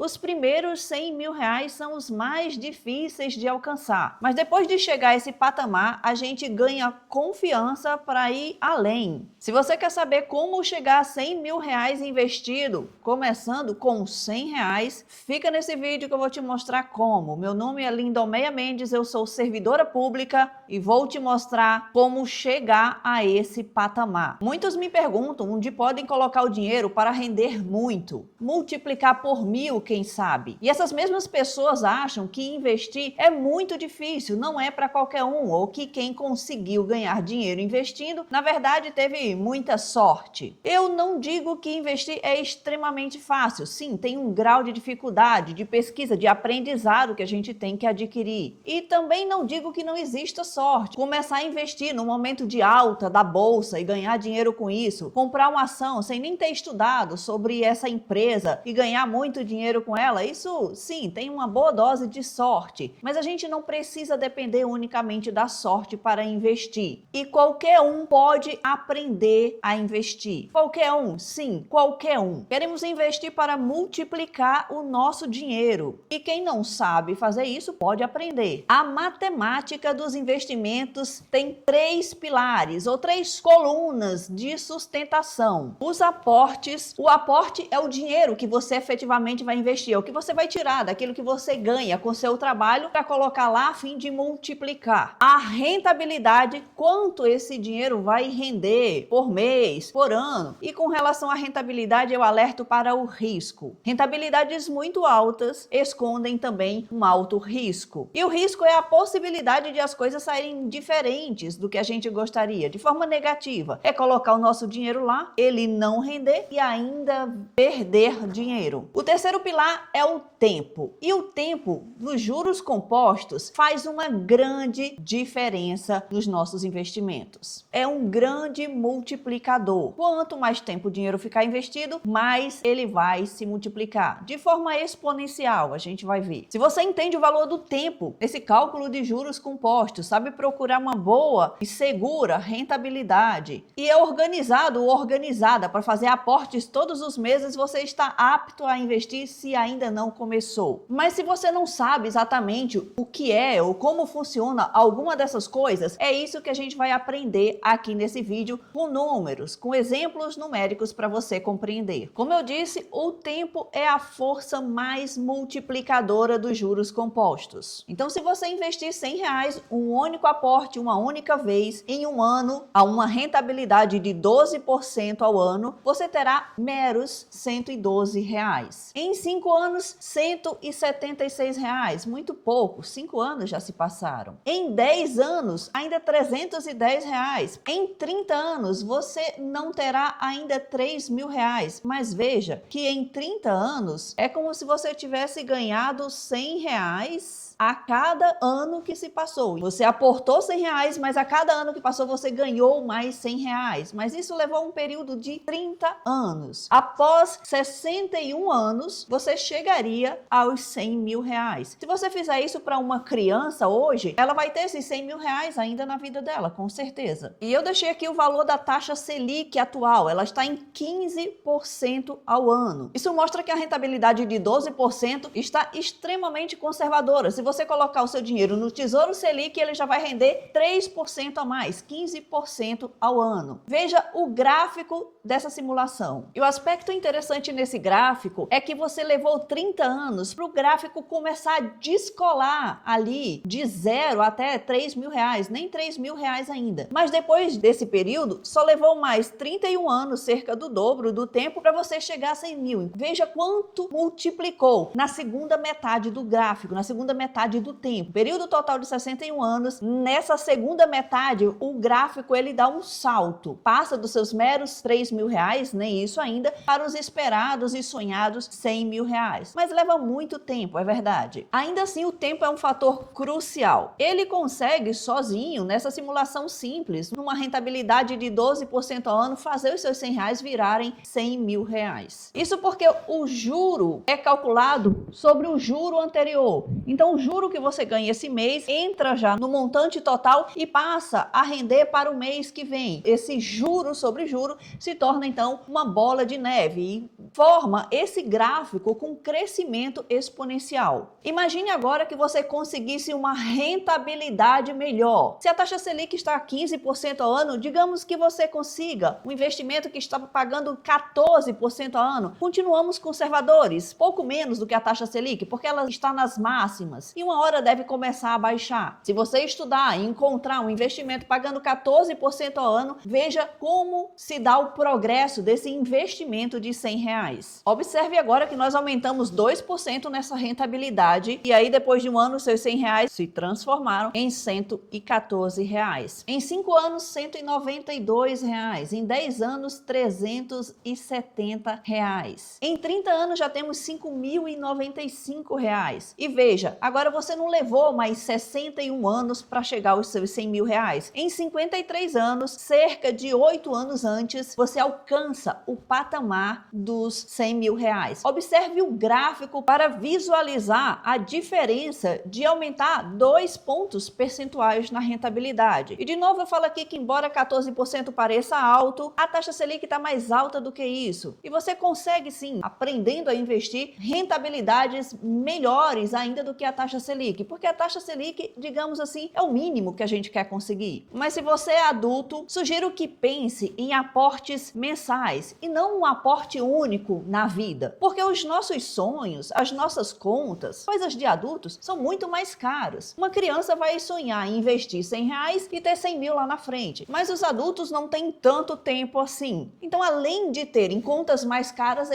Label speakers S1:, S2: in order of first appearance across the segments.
S1: Os primeiros 100 mil reais são os mais difíceis de alcançar, mas depois de chegar a esse patamar, a gente ganha confiança para ir além. Se você quer saber como chegar a 100 mil reais investido, começando com 100 reais, fica nesse vídeo que eu vou te mostrar como. Meu nome é Lindomeia Mendes, eu sou servidora pública e vou te mostrar como chegar a esse patamar. Muitos me perguntam onde podem colocar o dinheiro para render muito, multiplicar por 1000, quem sabe. E essas mesmas pessoas acham que investir é muito difícil, não é para qualquer um, ou que quem conseguiu ganhar dinheiro investindo, na verdade teve muita sorte. Eu não digo que investir é extremamente fácil, sim, tem um grau de dificuldade, de pesquisa, de aprendizado que a gente tem que adquirir. E também não digo que não exista sorte. Começar a investir no momento de alta da bolsa e ganhar dinheiro com isso, comprar uma ação sem nem ter estudado sobre essa empresa e ganhar muito dinheiro com ela, isso sim, tem uma boa dose de sorte, mas a gente não precisa depender unicamente da sorte para investir. E qualquer um pode aprender a investir. Qualquer um, sim, qualquer um. Queremos investir para multiplicar o nosso dinheiro. E quem não sabe fazer isso pode aprender. A matemática dos investimentos tem 3 pilares ou 3 colunas de sustentação. Os aportes. O aporte é o dinheiro que você efetivamente vai investir, é o que você vai tirar daquilo que você ganha com seu trabalho para colocar lá a fim de multiplicar. A rentabilidade, quanto esse dinheiro vai render por mês, por ano. E com relação à rentabilidade, eu alerto para o risco. Rentabilidades muito altas escondem também um alto risco. E o risco é a possibilidade de as coisas saírem diferentes do que a gente gostaria, de forma negativa. É colocar o nosso dinheiro lá, ele não render e ainda perder dinheiro. O terceiro pilar é o tempo. E o tempo nos juros compostos faz uma grande diferença nos nossos investimentos. É um grande multiplicador. Quanto mais tempo o dinheiro ficar investido, mais ele vai se multiplicar. De forma exponencial, a gente vai ver. Se você entende o valor do tempo nesse cálculo de juros compostos, sabe procurar uma boa e segura rentabilidade e é organizado ou organizada para fazer aportes todos os meses, você está apto a investir se ainda não começou. Mas se você não sabe exatamente o que é ou como funciona alguma dessas coisas, é isso que a gente vai aprender aqui nesse vídeo com números, com exemplos numéricos para você compreender. Como eu disse, o tempo é a força mais multiplicadora dos juros compostos. Então, se você investir 100 reais, um único aporte, uma única vez, em um ano, a uma rentabilidade de 12% ao ano, você terá meros 112 reais. Em 5 anos, 176 reais, muito pouco, 5 anos já se passaram. Em 10 anos, ainda 310 reais. Em 30 anos, você não terá ainda 3 mil reais. Mas veja que em 30 anos, é como se você tivesse ganhado 100 reais a cada ano que se passou. Você aportou 100 reais, mas a cada ano que passou você ganhou mais 100 reais. Mas isso levou um período de 30 anos. Após 61 anos, você chegaria aos 100 mil reais. Se você fizer isso para uma criança hoje, ela vai ter esses 100 mil reais ainda na vida dela, com certeza. E eu deixei aqui o valor da taxa Selic atual. Ela está em 15% ao ano. Isso mostra que a rentabilidade de 12% está extremamente conservadora. Se você colocar o seu dinheiro no Tesouro Selic, ele já vai render 3% a mais, 15% ao ano. Veja o gráfico dessa simulação. E o aspecto interessante nesse gráfico é que você levou 30 anos para o gráfico começar a descolar ali de 0 até 3 mil reais, nem 3 mil reais ainda. Mas depois desse período, só levou mais 31 anos, cerca do dobro do tempo, para você chegar a 100 mil. Veja quanto multiplicou na segunda metade do gráfico, na segunda metade do tempo. Período total de 61 anos, nessa segunda metade, o gráfico ele dá um salto. Passa dos seus meros 3 mil reais, nem isso ainda, para os esperados e sonhados 100 mil reais. Mas leva muito tempo, é verdade. Ainda assim, o tempo é um fator crucial. Ele consegue sozinho, nessa simulação simples, numa rentabilidade de 12% ao ano, fazer os seus 100 reais virarem 100 mil reais. Isso porque o juro é calculado sobre o juro anterior. Então, o juro que você ganha esse mês entra já no montante total e passa a render para o mês que vem. Esse juro sobre juro se torna então uma bola de neve e forma esse gráfico com crescimento exponencial. Imagine agora que você conseguisse uma rentabilidade melhor. Se a taxa Selic está a 15% ao ano, digamos que você consiga um investimento que está pagando 14% ao ano. Continuamos conservadores, pouco menos do que a taxa Selic, porque ela está nas máximas e uma hora deve começar a baixar. Se você estudar e encontrar um investimento pagando 14% ao ano, veja como se dá o progresso desse investimento de R$100. Observe agora que nós aumentamos 2% nessa rentabilidade e aí depois de um ano seus R$100 se transformaram em R$114. Em 5 anos, R$192. Em 10 anos, R$370. Em 30 anos já temos R$5.095. E veja, agora você não levou mais 61 anos para chegar aos seus R$100.000. Em 53 anos, cerca de 8 anos antes, você alcança o patamar dos R$100.000. Observe o gráfico para visualizar a diferença de aumentar 2 pontos percentuais na rentabilidade. E de novo eu falo aqui que embora 14% pareça alto, a taxa Selic está mais alta do que isso. E você consegue sim, aprendendo a investir, rentabilidades melhores ainda do que a taxa Selic, porque a taxa Selic, digamos assim, é o mínimo que a gente quer conseguir. Mas se você é adulto, sugiro que pense em aportes mensais e não um aporte único na vida, porque os nossos sonhos, as nossas contas, coisas de adultos, são muito mais caras. Uma criança vai sonhar em investir R$100 e ter 100 mil lá na frente, mas os adultos não têm tanto tempo assim. Então, além de terem contas mais caras,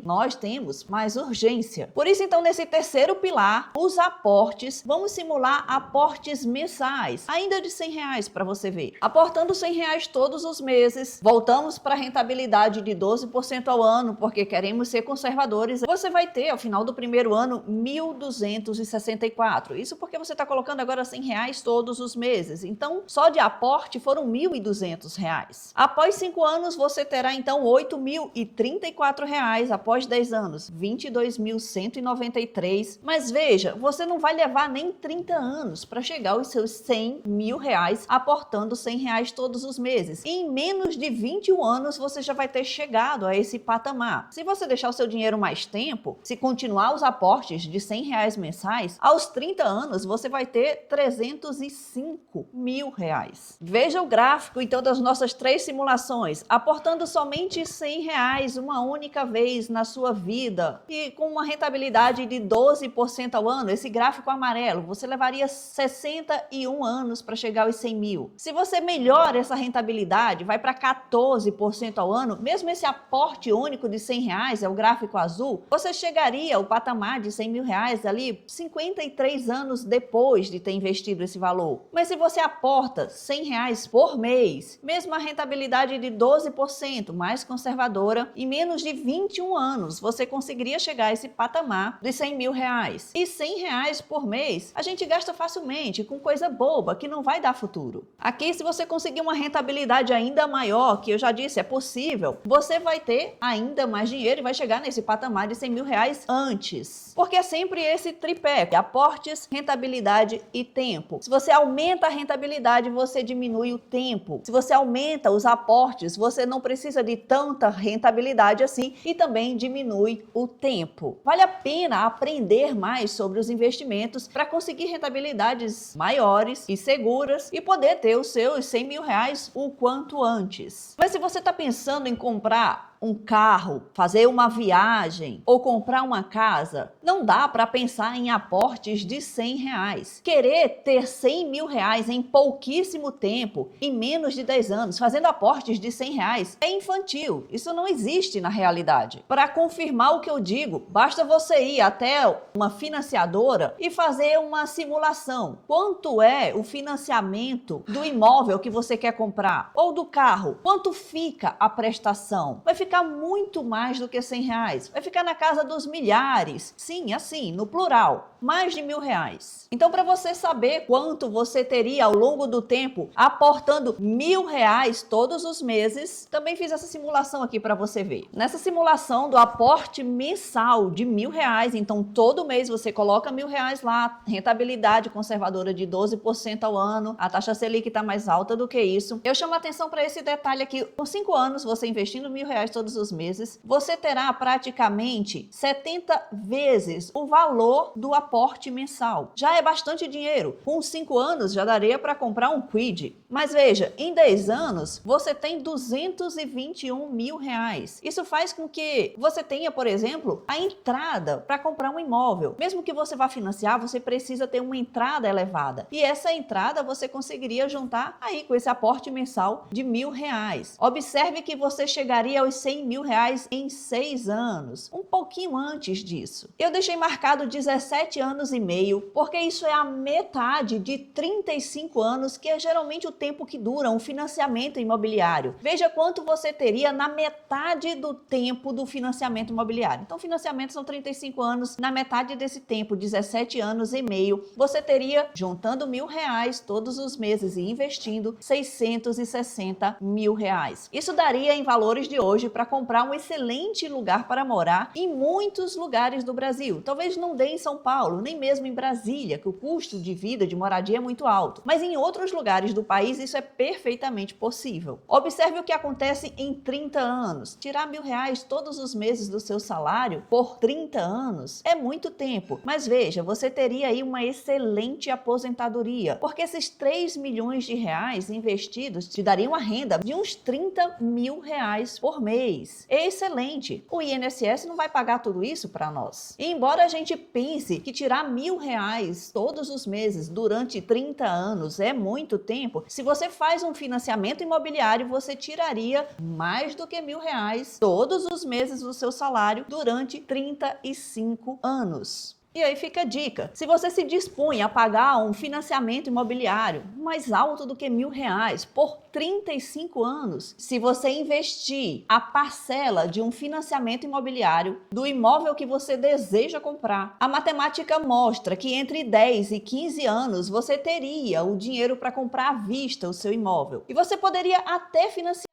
S1: nós temos mais urgência. Por isso, então, nesse terceiro pilar, os aportes, vamos simular aportes mensais, ainda de R$100 para você ver. Aportando R$100 todos os meses, voltamos para a rentabilidade de 12% ao ano, porque queremos ser conservadores. Você vai ter, ao final do primeiro ano, 1.264. Isso porque você está colocando agora R$100 todos os meses. Então, só de aporte foram R$1.200. Após 5 anos, você terá, então, R$8.034. Após 10 anos, R$22.193. Mas veja, você não vai levar nem 30 anos para chegar aos seus R$100.000 aportando R$100 todos os meses. E em menos de 21 anos, você já vai ter chegado a esse patamar. Se você deixar o seu dinheiro mais tempo, se continuar os aportes de R$100 mensais, aos 30 anos você vai ter R$305.000. Veja o gráfico então das nossas 3 simulações, aportando somente R$100 uma única vez na sua vida e com uma rentabilidade de 12% ao ano. Esse gráfico amarelo, você levaria 61 anos para chegar aos 100 mil. Se você melhora essa rentabilidade, vai para 14% ao ano, mesmo esse aporte único de R$100, é o gráfico azul, você chegaria ao patamar de R$100.000 ali 53 anos depois de ter investido esse valor. Mas se você aporta R$100 por mês, mesmo a rentabilidade de 12%, mais conservadora, em menos de 21 anos, você conseguiria chegar a esse patamar de R$100.000. E R$100 por mês, a gente gasta facilmente com coisa boba que não vai dar futuro. Aqui, se você conseguir uma rentabilidade ainda maior, que eu já disse, é possível, você vai ter ainda mais dinheiro e vai chegar nesse patamar de R$100.000 antes. Porque é sempre esse tripé, aportes, rentabilidade e tempo. Se você aumenta a rentabilidade, você diminui o tempo. Se você aumenta os aportes, você não precisa de tanta rentabilidade assim e também diminui o tempo. Vale a pena aprender mais sobre os investimentos para conseguir rentabilidades maiores e seguras e poder ter os seus R$100.000 o quanto antes. Mas se você está pensando em comprar um carro, fazer uma viagem ou comprar uma casa, não dá para pensar em aportes de R$100. Querer ter R$100.000 em pouquíssimo tempo, em menos de 10 anos, fazendo aportes de R$100 é infantil. Isso não existe na realidade. Para confirmar o que eu digo, basta você ir até uma financiadora e fazer uma simulação. Quanto é o financiamento do imóvel que você quer comprar? Ou do carro? Quanto fica a prestação? Vai ficar muito mais do que R$100. Vai ficar na casa dos milhares. Sim, assim, no plural. Mais de R$1.000. Então, para você saber quanto você teria ao longo do tempo aportando R$1.000 todos os meses, também fiz essa simulação aqui para você ver. Nessa simulação do aporte mensal de R$1.000, então todo mês você coloca R$1.000 lá, rentabilidade conservadora de 12% ao ano, a taxa Selic está mais alta do que isso. Eu chamo a atenção para esse detalhe aqui. Com 5 anos, você investindo R$1.000 todos os meses, você terá praticamente 70 vezes o valor do aporte mensal. Já é bastante dinheiro. Com 5 anos já daria para comprar um Kwid. Mas veja, em 10 anos você tem 221 mil reais. Isso faz com que você tenha, por exemplo, a entrada para comprar um imóvel. Mesmo que você vá financiar, você precisa ter uma entrada elevada. E essa entrada você conseguiria juntar aí com esse aporte mensal de R$ 1.000. Observe que você chegaria aos 100 mil reais em 6 anos, um pouquinho antes disso. Eu deixei marcado 17 anos e meio, porque isso é a metade de 35 anos, que é geralmente o tempo que dura um financiamento imobiliário. Veja quanto você teria na metade do tempo do financiamento imobiliário. Então, financiamento são 35 anos, na metade desse tempo, 17 anos e meio, você teria, juntando R$ 1.000 todos os meses e investindo, 660 mil reais. Isso daria, em valores de hoje, para comprar um excelente lugar para morar em muitos lugares do Brasil. Talvez não dê em São Paulo, nem mesmo em Brasília, que o custo de vida, de moradia é muito alto. Mas em outros lugares do país isso é perfeitamente possível. Observe o que acontece em 30 anos. Tirar R$ 1.000 todos os meses do seu salário por 30 anos é muito tempo. Mas veja, você teria aí uma excelente aposentadoria, porque esses 3 milhões de reais investidos te dariam uma renda de uns 30 mil reais por mês. É excelente. O INSS não vai pagar tudo isso para nós. E embora a gente pense que tirar R$ 1.000 todos os meses durante 30 anos é muito tempo, se você faz um financiamento imobiliário, você tiraria mais do que R$ 1.000 todos os meses do seu salário durante 35 anos. E aí fica a dica, se você se dispunha a pagar um financiamento imobiliário mais alto do que R$ 1.000 por 35 anos, se você investir a parcela de um financiamento imobiliário do imóvel que você deseja comprar, a matemática mostra que entre 10 e 15 anos você teria o dinheiro para comprar à vista o seu imóvel. E você poderia até financiar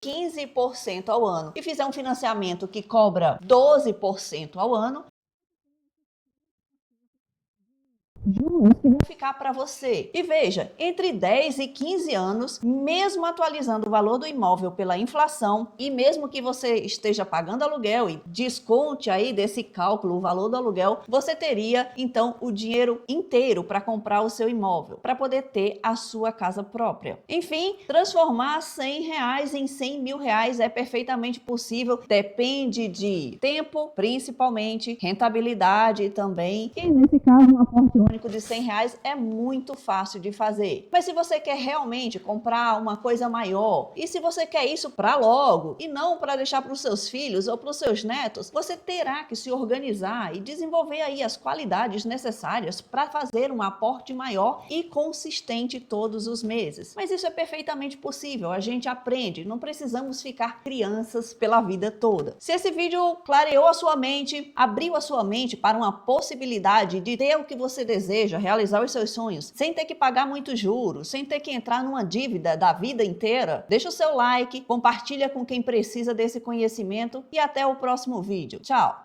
S1: 15% ao ano e fizer um financiamento que cobra 12% ao ano, juros que vão ficar para você. E veja, entre 10 e 15 anos, mesmo atualizando o valor do imóvel pela inflação e mesmo que você esteja pagando aluguel e desconte aí desse cálculo o valor do aluguel, você teria então o dinheiro inteiro para comprar o seu imóvel, para poder ter a sua casa própria. Enfim, transformar R$ 100 em 100 mil reais é perfeitamente possível, depende de tempo, principalmente, rentabilidade também, e nesse caso um aporte único de R$ 100 é muito fácil de fazer. Mas se você quer realmente comprar uma coisa maior, e se você quer isso para logo e não para deixar para os seus filhos ou para os seus netos, você terá que se organizar e desenvolver aí as qualidades necessárias para fazer um aporte maior e consistente todos os meses. Mas isso é perfeitamente possível, a gente aprende, não precisamos ficar crianças pela vida toda. Se esse vídeo clareou a sua mente, abriu a sua mente para uma possibilidade de ter o que você deseja, realizar os seus sonhos, sem ter que pagar muitos juros, sem ter que entrar numa dívida da vida inteira, deixa o seu like, compartilha com quem precisa desse conhecimento e até o próximo vídeo. Tchau!